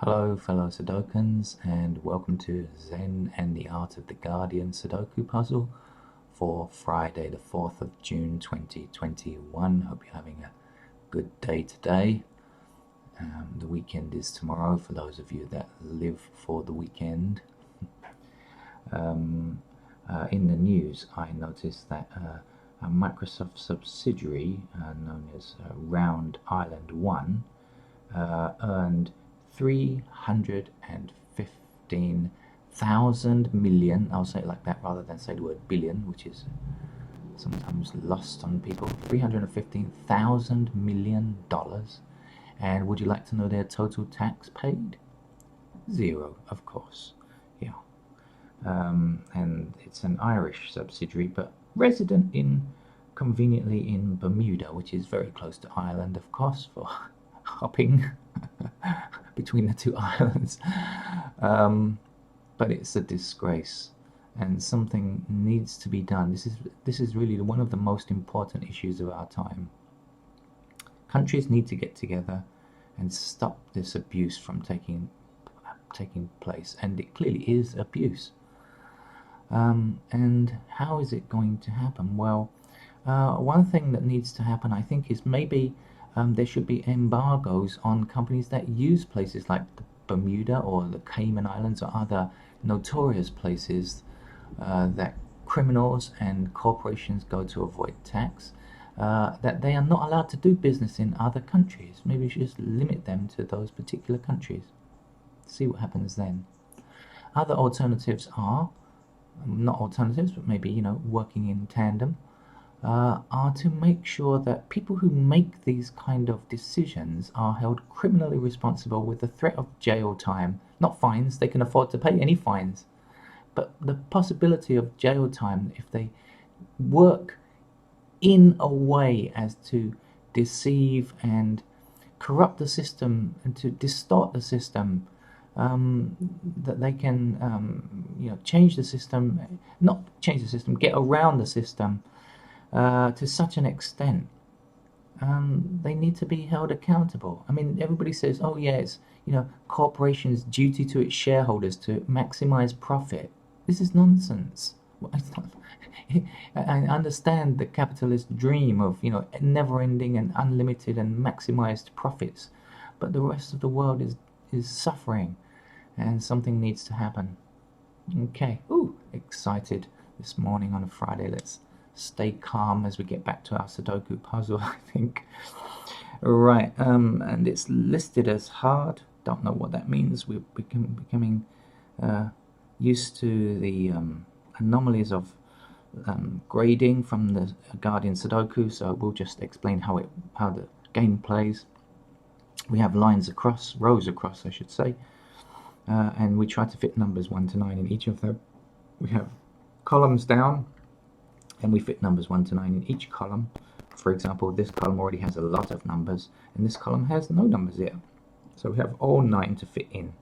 Hello, fellow Sudokans, and welcome to Zen and the Art of the Guardian Sudoku puzzle for Friday, the 4th of June 2021. Hope you're having a good day today. The weekend is tomorrow for those of you that live for the weekend. In the news, I noticed that a Microsoft subsidiary known as Round Island 1 earned 315,000 million, I'll say it like that rather than say the word billion, which is sometimes lost on people. $315,000 million. And would you like to know their total tax paid? Zero, of course. Yeah. And it's an Irish subsidiary, but resident conveniently in Bermuda, which is very close to Ireland, of course, for hopping between the two islands. But it's a disgrace, and something needs to be done. This is really one of the most important issues of our time. Countries need to get together and stop this abuse from taking place, and it clearly is abuse. And how is it going to happen? Well, one thing that needs to happen, I think, is maybe there should be embargoes on companies that use places like the Bermuda or the Cayman Islands or other notorious places that criminals and corporations go to avoid tax, that they are not allowed to do business in other countries. Maybe we should just limit them to those particular countries. See what happens then. Other alternatives are, not alternatives, but maybe, working in tandem, are to make sure that people who make these kind of decisions are held criminally responsible with the threat of jail time. Not fines, they can afford to pay any fines, but the possibility of jail time if they work in a way as to deceive and corrupt the system and to distort the system, that they can change the system, not change the system, get around the system to such an extent. They need to be held accountable. I mean, everybody says, oh yeah, it's corporations' duty to its shareholders to maximize profit. This is nonsense. I understand the capitalist dream of never-ending and unlimited and maximized profits, but the rest of the world is suffering, and something needs to happen. Okay. Ooh, excited this morning on a Friday. Let's stay calm as we get back to our Sudoku puzzle, I think. Right, and it's listed as hard. Don't know what that means. We're becoming used to the anomalies of grading from the Guardian Sudoku, so we'll just explain how the game plays. We have rows across, I should say, and we try to fit numbers 1 to 9 in each of them. We have columns down, and we fit numbers 1 to 9 in each column. For example, this column already has a lot of numbers, and this column has no numbers yet. So we have all 9 to fit in.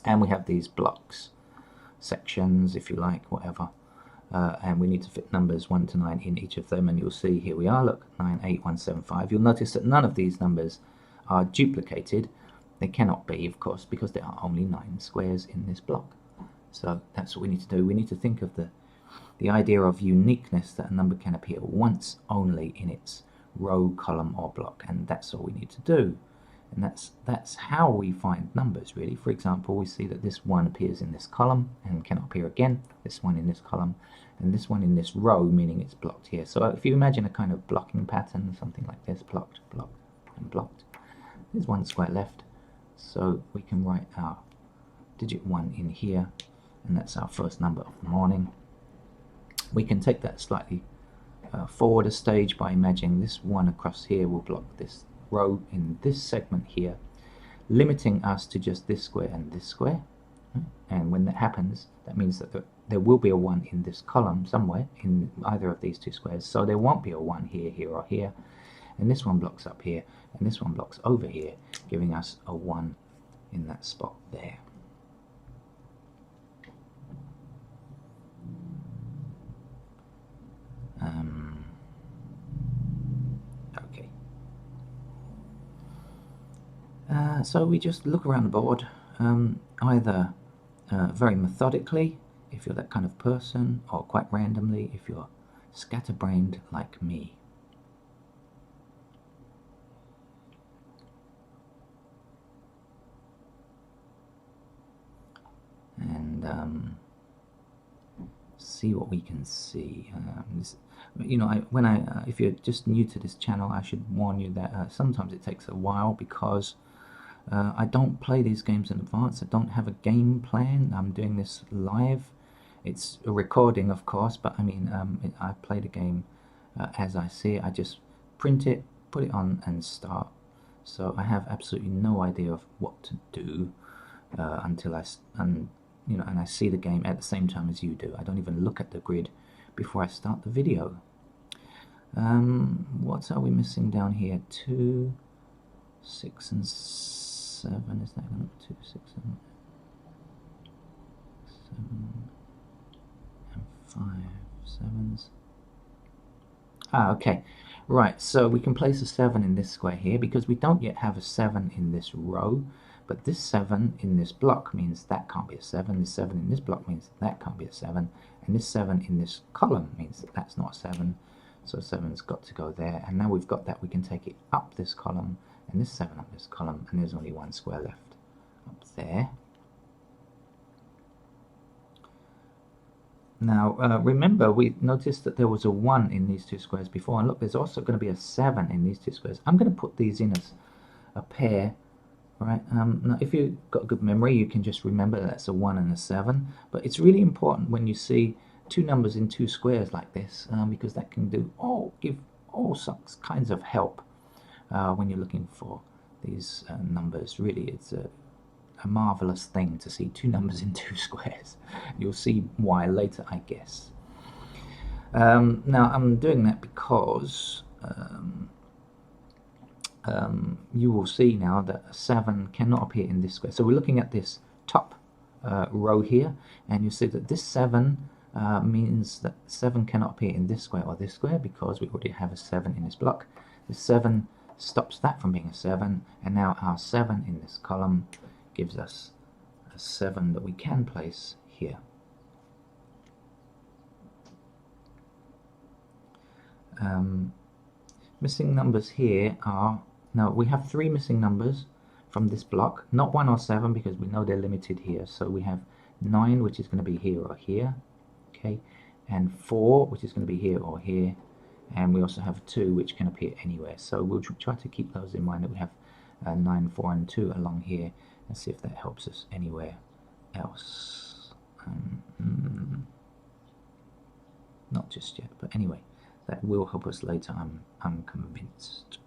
And we have these blocks, sections, if you like, whatever. And we need to fit numbers 1 to 9 in each of them. And you'll see, here we are, look, 9, 8, 1, 7, 5. You'll notice that none of these numbers are duplicated. They cannot be, of course, because there are only 9 squares in this block. So that's what we need to do. We need to think of the idea of uniqueness, that a number can appear once only in its row, column, or block, and that's all we need to do. And that's how we find numbers, really. For example, we see that this 1 appears in this column and cannot appear again, this 1 in this column, and this 1 in this row, meaning it's blocked here. So if you imagine a kind of blocking pattern, something like this, blocked, blocked, and blocked, there's 1 square left. So we can write our digit 1 in here, and that's our first number of the morning. We can take that slightly forward a stage by imagining this 1 across here will block this row in this segment here, limiting us to just this square and this square. And when that happens, that means that there will be a 1 in this column somewhere in either of these two squares, so there won't be a 1 here, here, or here. And this one blocks up here, and this one blocks over here, giving us a 1 in that spot there. Okay. So we just look around the board, either very methodically, if you're that kind of person, or quite randomly, if you're scatterbrained like me. And see what we can see. If you're just new to this channel, I should warn you that sometimes it takes a while because I don't play these games in advance. I don't have a game plan. I'm doing this live. It's a recording, of course, but I mean, I play the game as I see it. I just print it, put it on, and start. So I have absolutely no idea of what to do until I see the game at the same time as you do. I don't even look at the grid before I start the video. What are we missing down here? 2, 6, and 7. Is that 2, 6, and 7, and 5 7s? Okay. Right, so we can place a 7 in this square here because we don't yet have a 7 in this row, but this 7 in this block means that can't be a 7, this 7 in this block means that can't be a 7, and this 7 in this column means that that's not a 7, so 7's got to go there, and now we've got that, we can take it up this column, and this 7 up this column, and there's only one square left up there. Now, remember, we noticed that there was a 1 in these two squares before, and look, there's also going to be a 7 in these two squares. I'm going to put these in as a pair, right? Now, if you've got good memory, you can just remember that's a 1 and a 7, but it's really important when you see two numbers in two squares like this, because that can give all sorts kinds of help when you're looking for these numbers. Really, it's a marvelous thing to see two numbers in two squares. You'll see why later, I guess. Now I'm doing that because you will see now that a 7 cannot appear in this square. So we're looking at this top row here, and you see that this 7 means that 7 cannot appear in this square or this square because we already have a 7 in this block. The 7 stops that from being a 7, and now our 7 in this column gives us a 7 that we can place here. Missing numbers here are, now we have 3 missing numbers from this block, not 1 or 7 because we know they're limited here. So we have 9, which is going to be here or here, okay, and 4, which is going to be here or here, and we also have 2, which can appear anywhere. So we'll try to keep those in mind, that we have 9, 4, and 2 along here, and see if that helps us anywhere else. Not just yet, but anyway, that will help us later, I'm convinced.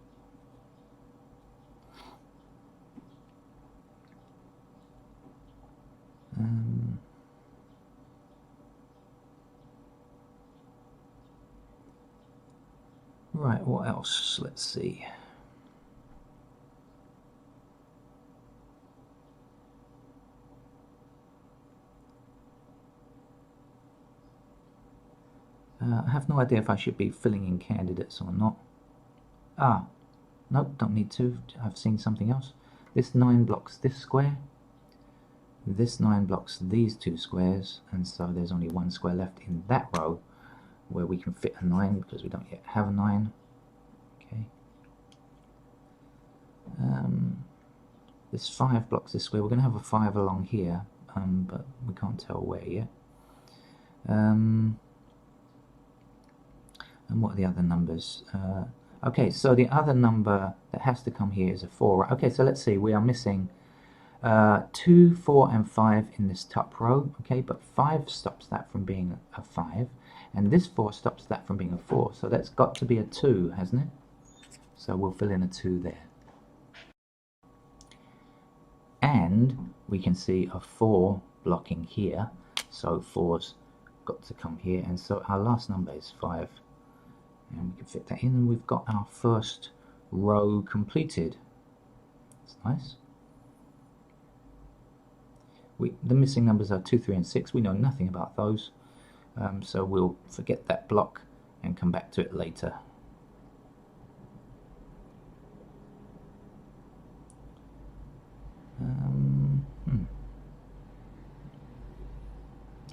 Right, what else? Let's see. I have no idea if I should be filling in candidates or not. No, don't need to. I've seen something else. This 9 blocks this square. This 9 blocks these 2 squares, and so there's only 1 square left in that row where we can fit a 9 because we don't yet have a 9. Okay. This 5 blocks this square. We're going to have a 5 along here, but we can't tell where yet. And what are the other numbers? Okay, so the other number that has to come here is a 4. Okay, so let's see, we are missing 2, 4, and 5 in this top row, okay, but 5 stops that from being a 5, and this 4 stops that from being a 4, so that's got to be a 2, hasn't it? So we'll fill in a 2 there. And we can see a 4 blocking here, so 4's got to come here, and so our last number is 5. And we can fit that in, and we've got our first row completed. That's nice. The missing numbers are 2, 3, and 6. We know nothing about those, so we'll forget that block and come back to it later.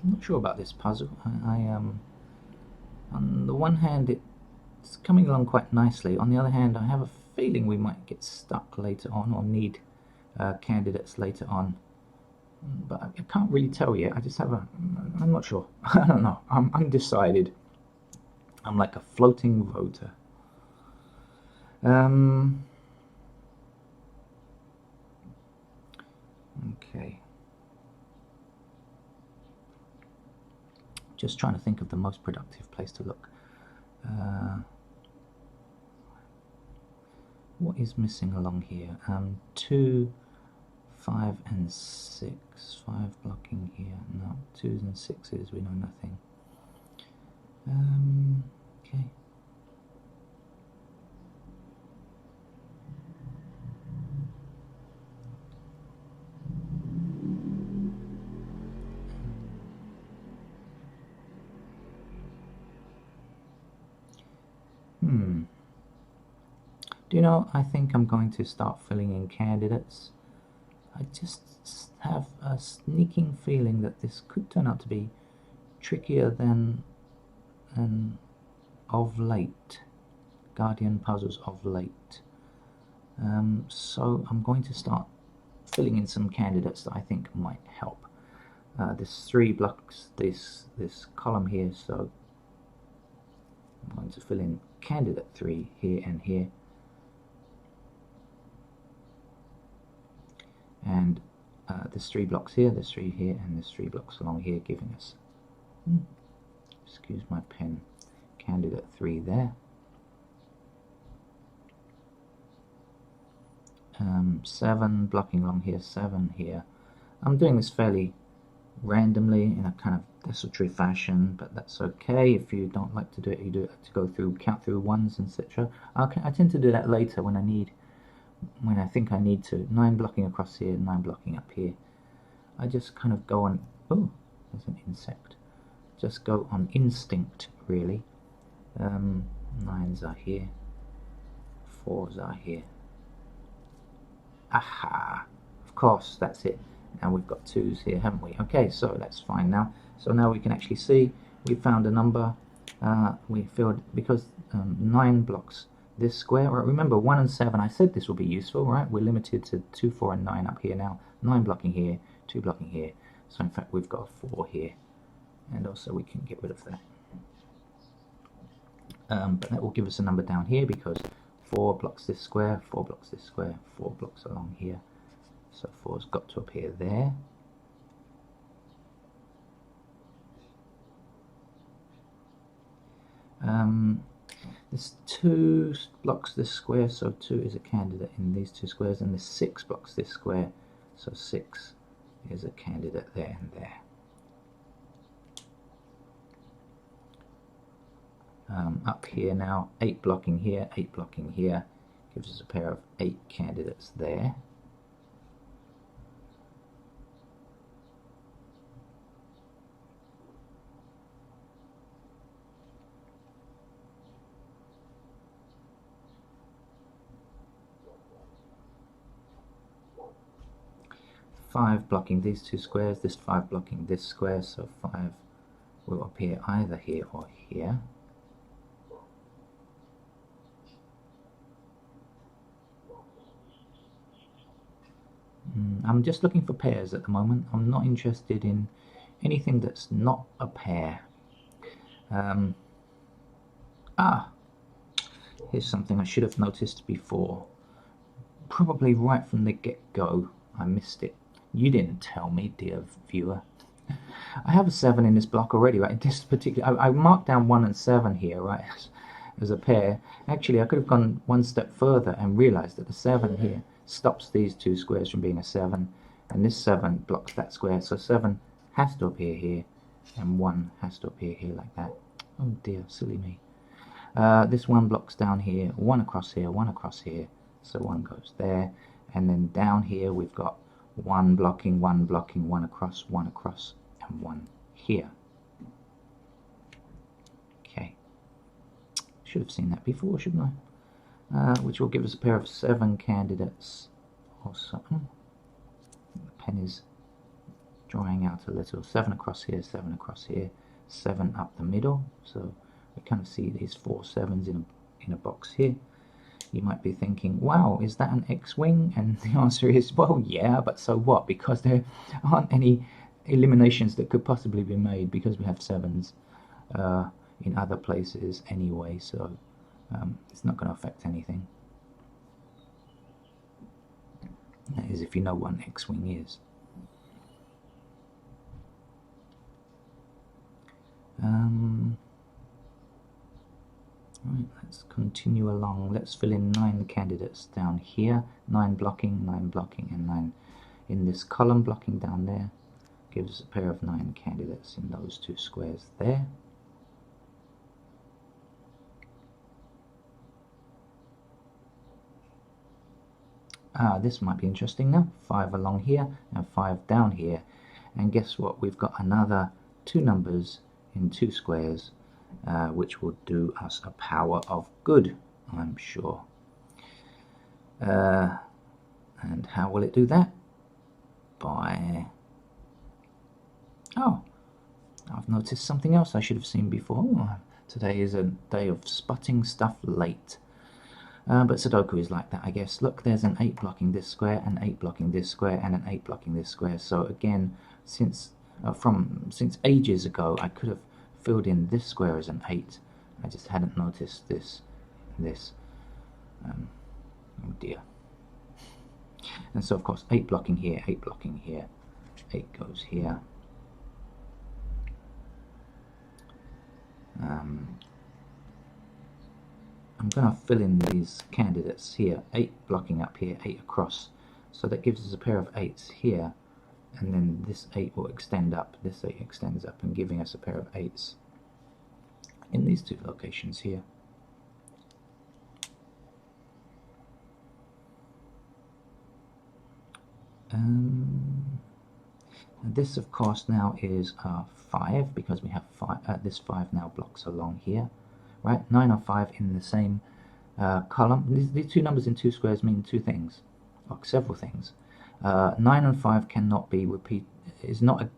I'm not sure about this puzzle. On the one hand, it's coming along quite nicely. On the other hand, I have a feeling we might get stuck later on or need candidates later on. But I can't really tell yet. I'm not sure. I don't know. I'm undecided. I'm like a floating voter. Okay. Just trying to think of the most productive place to look. What is missing along here? 2, 5 and 6. 5 blocking here. No, 2s and 6s, we know nothing. Okay. Do you know, I think I'm going to start filling in candidates. I just have a sneaking feeling that this could turn out to be trickier than of late. Guardian puzzles of late. So I'm going to start filling in some candidates that I think might help. This 3 blocks this column here, so I'm going to fill in candidate 3 here and here. And there's 3 blocks here, there's 3 here, and there's 3 blocks along here, giving us, excuse my pen, candidate 3 there. 7 blocking along here, 7 here. I'm doing this fairly randomly in a kind of desultory fashion, but that's okay. If you don't like to do it, you do it to go through, count through ones, etc. I tend to do that later when I think I need to. 9 blocking across here, 9 blocking up here. I just kind of go on, oh, there's an insect. Just go on instinct, really. 9s are here, 4s are here. Aha! Of course, that's it. Now we've got 2s here, haven't we? Okay, so that's fine now. So now we can actually see we found a number. We filled, because 9 blocks this square. Right, remember 1 and 7, I said this will be useful, right? We're limited to 2, 4 and 9 up here now. 9 blocking here, 2 blocking here. So in fact we've got a 4 here. And also we can get rid of that. But that will give us a number down here because 4 blocks this square, 4 blocks this square, 4 blocks along here. So 4's got to appear there. There's 2 blocks this square, so 2 is a candidate in these 2 squares, and there's 6 blocks this square, so 6 is a candidate there and there. Up here now, 8 blocking here, 8 blocking here, gives us a pair of 8 candidates there. Five blocking these 2 squares, this 5 blocking this square, so 5 will appear either here or here. I'm just looking for pairs at the moment. I'm not interested in anything that's not a pair. Here's something I should have noticed before. Probably right from the get-go, I missed it. You didn't tell me, dear viewer. I have a 7 in this block already, right? This particular, I marked down 1 and 7 here, right, as a pair. Actually, I could have gone one step further and realized that the 7 here stops these 2 squares from being a 7, and this 7 blocks that square, so 7 has to appear here, and 1 has to appear here like that. Oh dear, silly me. This 1 blocks down here, 1 across here, 1 across here, so 1 goes there, and then down here we've got 1 blocking, 1 blocking, 1 across, and 1 here. Okay. Should have seen that before, shouldn't I? Which will give us a pair of 7 candidates or something. The pen is drying drying out a little. 7 across here, 7 across here, 7 up the middle. So we kind of see these 4 sevens in a box here. You might be thinking, wow, is that an X-wing? And the answer is, well, yeah, but so what? Because there aren't any eliminations that could possibly be made because we have 7s in other places anyway, so it's not going to affect anything. That is if you know what an X-wing is. Right, let's continue along. Let's fill in 9 candidates down here. 9 blocking, and 9 in this column blocking down there. Gives us a pair of 9 candidates in those 2 squares there. This might be interesting now. 5 along here and 5 down here. And guess what? We've got another 2 numbers in 2 squares, which will do us a power of good, I'm sure. And how will it do that? By... oh, I've noticed something else I should have seen before. Today is a day of spotting stuff late. But Sudoku is like that, I guess. Look, there's an 8 blocking this square, an 8 blocking this square, and an 8 blocking this square. So again, since ages ago, I could have filled in this square as an 8. I just hadn't noticed this. Oh dear. And so of course 8 blocking here, 8 blocking here, 8 goes here. I'm going to fill in these candidates here, 8 blocking up here, 8 across. So that gives us a pair of 8s here, and then this 8 will extend up, this 8 extends up, and giving us a pair of 8s in these 2 locations here. And this of course now is 5, because we have 5, this 5 now blocks along here, right? 9 or 5 in the same column. These 2 numbers in 2 squares mean 2 things, or several things. 9 and 5 cannot be is not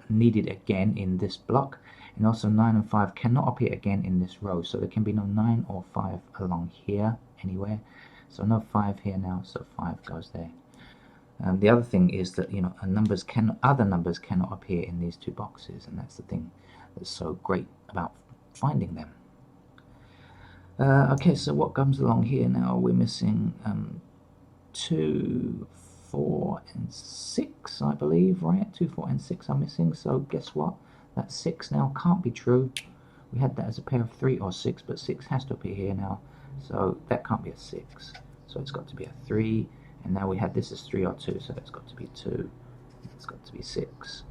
needed again in this block, and also 9 and 5 cannot appear again in this row, so there can be no 9 or 5 along here anywhere. So no 5 here now, so 5 goes there. The other thing is that, you know, other numbers cannot appear in these 2 boxes, and that's the thing that's so great about finding them. Okay, so what comes along here now? We're missing 2, 4, and 6, I believe, right? 2, 4, and 6 are missing, so guess what? That 6 now can't be true. We had that as a pair of 3 or 6, but 6 has to appear here now, so that can't be a 6. So it's got to be a 3. And now we had this as 3 or 2, so that's got to be 2. It's got to be 6.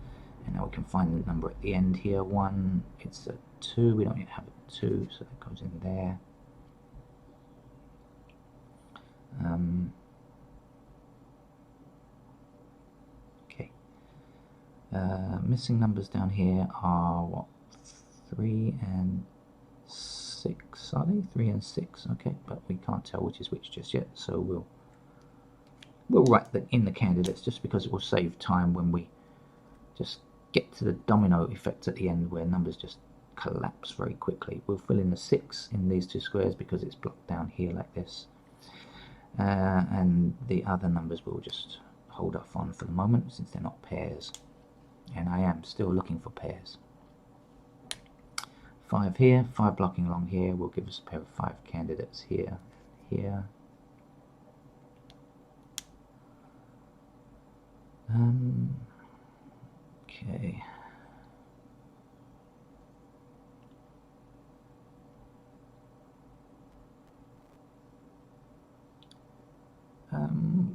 And now we can find the number at the end here. 1, it's a 2. We don't yet have a 2, so that goes in there. Okay. Missing numbers down here are what? 3 and 6, are they? 3 and 6, okay, but we can't tell which is which just yet, so we'll write that in the candidates just because it will save time when we just get to the domino effect at the end where numbers just collapse very quickly. We'll fill in the 6 in these 2 squares because it's blocked down here like this, and the other numbers we'll just hold off on for the moment since they're not pairs, and I am still looking for pairs. 5 here, 5 blocking along here will give us a pair of 5 candidates here, here. Okay.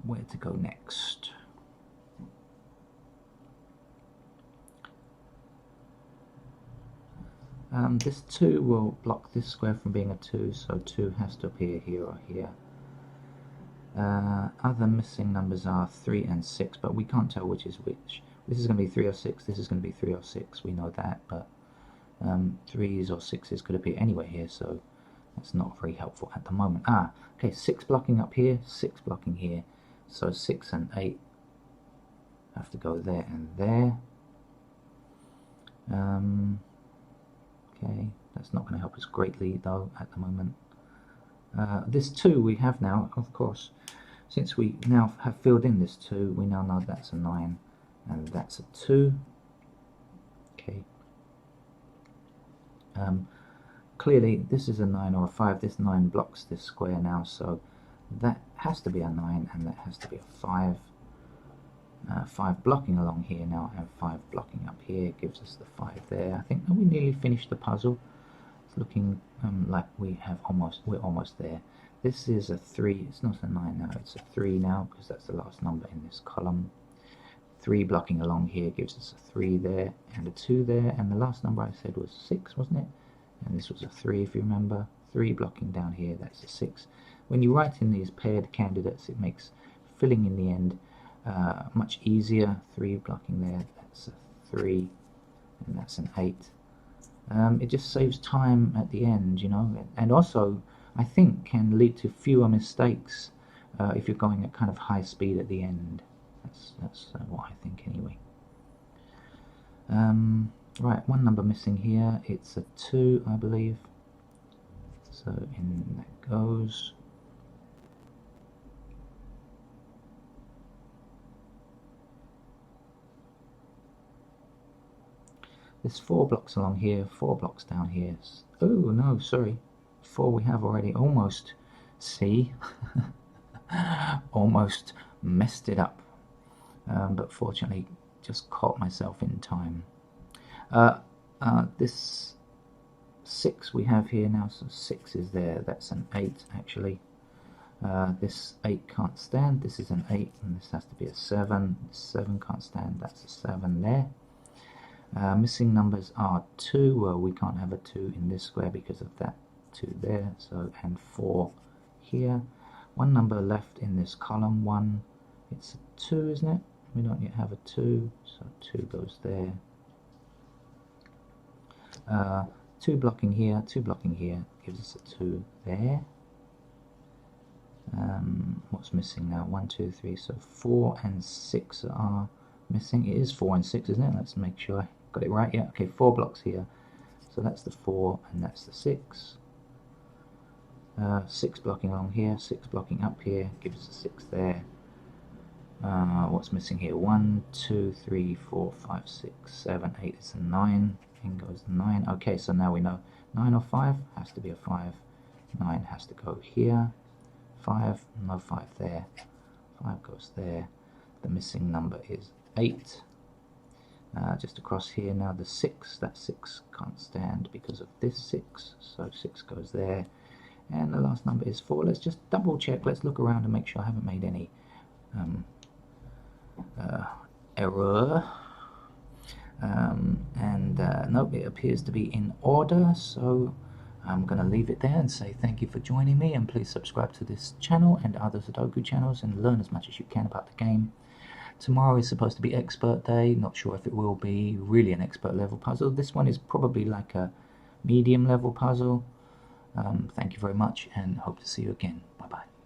Where to go next? This 2 will block this square from being a 2, so 2 has to appear here or here. Other missing numbers are 3 and 6, but we can't tell which is which. This is going to be 3 or 6, this is going to be 3 or 6, we know that, but 3s or 6s could appear anywhere here, so that's not very helpful at the moment. Okay, 6 blocking up here, 6 blocking here, so 6 and 8 have to go there and there. Okay, that's not going to help us greatly though at the moment. This 2 we have now, of course, since we now have filled in this 2, we now know that's a 9 and that's a 2. Okay. Clearly this is a 9 or a 5. This 9 blocks this square now, so that has to be a 9 and that has to be a 5. 5 blocking along here now and 5 blocking up here gives us the 5 there. I think we nearly finished the puzzle. It's looking like we're almost there. This is a 3. It's not a 9 now, it's a 3 now because that's the last number in this column. 3 blocking along here gives us a 3 there and a 2 there, and the last number I said was 6, wasn't it? And this was a 3 if you remember. 3 blocking down here, that's a 6. When you write in these paired candidates, it makes filling in the end much easier. 3 blocking there, that's a 3, and that's an 8. It just saves time at the end, you know, and also I think can lead to fewer mistakes if you're going at kind of high speed at the end. That's what I think anyway. Right, one number missing here. It's a 2, I believe. So in that goes. There's 4 blocks along here, 4 blocks down here. Oh no, sorry. 4 we have already. Almost. See? Almost messed it up. But fortunately just caught myself in time. This 6 we have here now, so 6 is there. That's an 8 actually. This 8 can't stand. This is an 8 and this has to be a 7. 7 can't stand. That's a 7 there. Missing numbers are 2. Well, we can't have a 2 in this square because of that 2 there. So, and 4 here. One number left in this column 1. It's a 2, isn't it? We don't yet have a 2, so 2 goes there. 2 blocking here, 2 blocking here gives us a 2 there. What's missing now? 1, 2, 3, so 4 and 6 are missing. It is 4 and 6, isn't it? Let's make sure I got it right. Yeah, okay, 4 blocks here. So that's the 4 and that's the 6. 6 blocking along here, 6 blocking up here gives us a 6 there. What's missing here? 1, 2, 3, 4, 5, 6, 7, 8. It's a 9. In goes the 9. Okay, so now we know 9 or 5 has to be a 5. 9 has to go here. 5, no 5 there. 5 goes there. The missing number is 8. Just across here now, the 6. That 6 can't stand because of this 6. So 6 goes there. And the last number is 4. Let's just double check. Let's look around and make sure I haven't made any error. Nope, it appears to be in order, so I'm going to leave it there and say thank you for joining me, and please subscribe to this channel and other Sudoku channels and learn as much as you can about the game. Tomorrow is supposed to be expert day. Not sure if it will be really an expert level puzzle. This one is probably like a medium level puzzle. Thank you very much and hope to see you again. Bye bye.